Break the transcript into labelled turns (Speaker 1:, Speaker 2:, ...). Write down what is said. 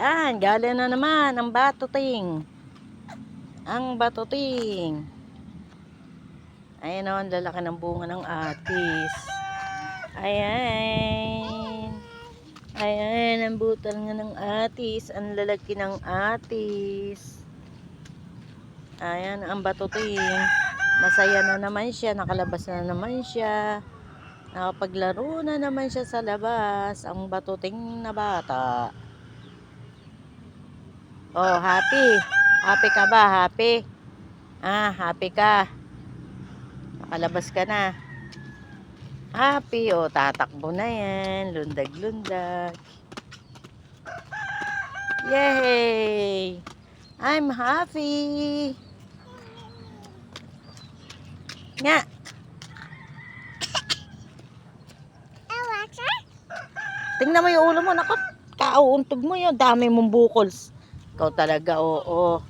Speaker 1: Yan, galing na naman ang batuting. Ang batuting. Ayan o, ang lalaki ng bunga ng atis. Ayan. Ayan, ang butal nga ng atis. Ang lalaki ng atis. Ayan, ang batuting. Masaya na naman siya. Nakalabas na naman siya. Nakapaglaro na naman siya sa labas. Ang batuting na bata. Oh, happy. Happy ka ba? Happy? Ah, happy ka. Nakalabas ka na. Happy. Oh, tatakbo na yan. Lundag-lundag. Yay! I'm happy. Nga. Tingnan mo yung ulo mo. Naku, kauuntog mo yun. Dami mong bukols. Ikaw talaga, oo.